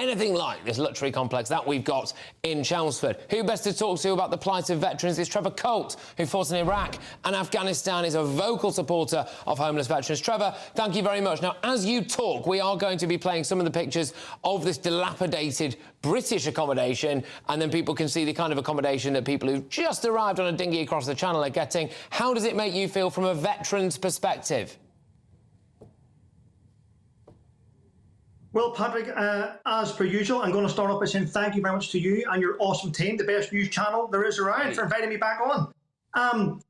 anything like this luxury complex that we've got in Chelmsford. Who best to talk to about the plight of veterans is Trevor Colt, who fought in Iraq and Afghanistan, is a vocal supporter of homeless veterans. Trevor, thank you very much. Now, as you talk, we are going to be playing some of the pictures of this dilapidated British accommodation, and then people can see the kind of accommodation that people who've just arrived on a dinghy across the channel are getting. How does it make you feel from a veteran's perspective? Well, Patrick, as per usual, I'm going to start off by saying thank you very much to you and your awesome team, the best news channel there is around, for inviting me back on.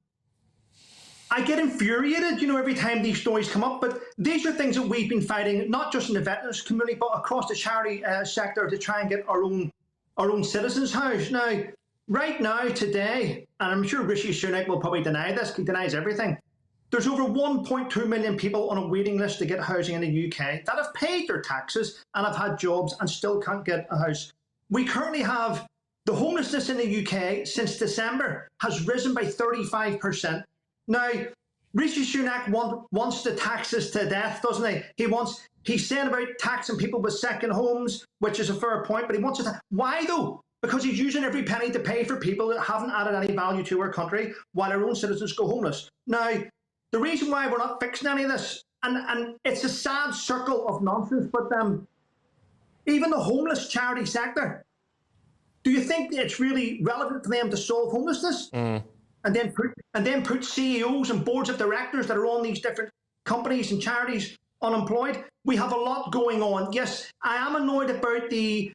I get infuriated, every time these stories come up, but these are things that we've been fighting, not just in the veterans community, but across the charity sector to try and get our own citizens housed. Now, right now, today, and I'm sure Rishi Sunak will probably deny this, he denies everything, there's over 1.2 million people on a waiting list to get housing in the UK that have paid their taxes and have had jobs and still can't get a house. We currently have the homelessness in the UK since December has risen by 35%. Now, Rishi Sunak wants to tax us to death, doesn't he? He's saying about taxing people with second homes, which is a fair point, but he wants to. Why though? Because he's using every penny to pay for people that haven't added any value to our country while our own citizens go homeless. Now, the reason why we're not fixing any of this, and it's a sad circle of nonsense, but even the homeless charity sector, do you think it's really relevant for them to solve homelessness? And then put CEOs and boards of directors that are on these different companies and charities unemployed? We have a lot going on. Yes, I am annoyed about the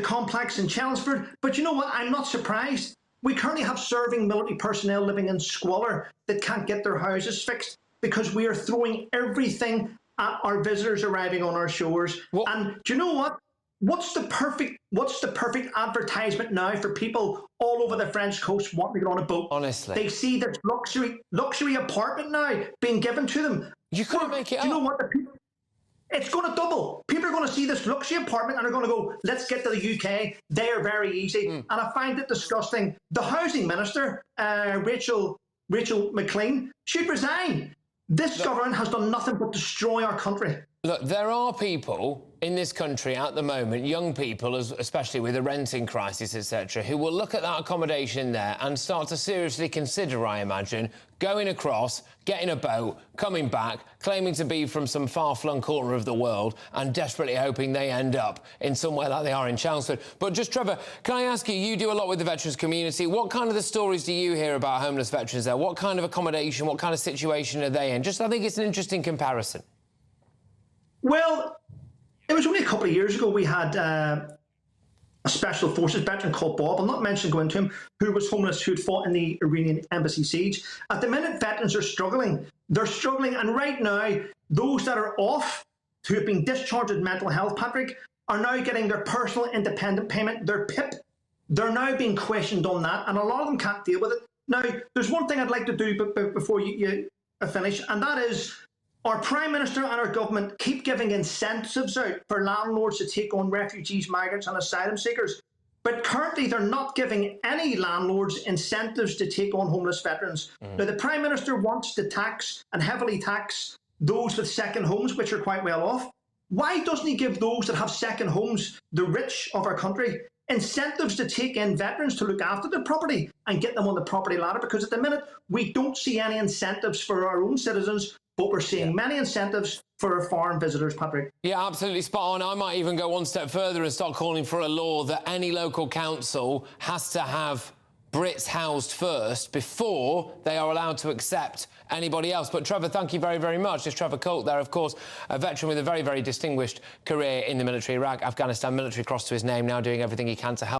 complex in Chelmsford, but you know what? I'm not surprised. We currently have serving military personnel living in squalor that can't get their houses fixed because we are throwing everything at our visitors arriving on our shores. What? And do you know what? What's the perfect advertisement now for people all over the French coast wanting to get on a boat? Honestly, they see this luxury apartment now being given to them. You couldn't make it up. Do you know what? It's going to double. People are going to see this luxury apartment and are going to go, let's get to the UK. They are very easy. And I find it disgusting. The housing minister, Rachel McLean, should resign. This government has done nothing but destroy our country. Look, there are people in this country at the moment, young people, especially with the renting crisis, etc., who will look at that accommodation there and start to seriously consider, I imagine, going across, getting a boat, coming back, claiming to be from some far-flung corner of the world and desperately hoping they end up in somewhere like they are in Chelmsford. But just, Trevor, can I ask you, you do a lot with the veterans community. What kind of the stories do you hear about homeless veterans there? What kind of accommodation, what kind of situation are they in? Just, I think it's an interesting comparison. Well, it was only a couple of years ago we had a special forces veteran called Bob, I'll not mention going to him, who was homeless, who had fought in the Iranian embassy siege. At the minute, veterans are struggling. They're struggling, and right now, those that are off, who have been discharged with mental health, Patrick, are now getting their personal independent payment, their PIP. They're now being questioned on that, and a lot of them can't deal with it. Now, there's one thing I'd like to do before you finish, and that is, our Prime Minister and our government keep giving incentives out for landlords to take on refugees, migrants and asylum seekers. But currently they're not giving any landlords incentives to take on homeless veterans. Now, the Prime Minister wants to tax and heavily tax those with second homes, which are quite well off. Why doesn't he give those that have second homes, the rich of our country, incentives to take in veterans to look after their property and get them on the property ladder? Because at the minute, we don't see any incentives for our own citizens, but we're seeing many incentives for our foreign visitors, Patrick. Yeah, absolutely spot on. I might even go one step further and start calling for a law that any local council has to have Brits housed first before they are allowed to accept anybody else. But Trevor, thank you very, very much. There's Trevor Colt there, of course, a veteran with a very, very distinguished career in the military, Iraq, Afghanistan, military cross to his name, now doing everything he can to help.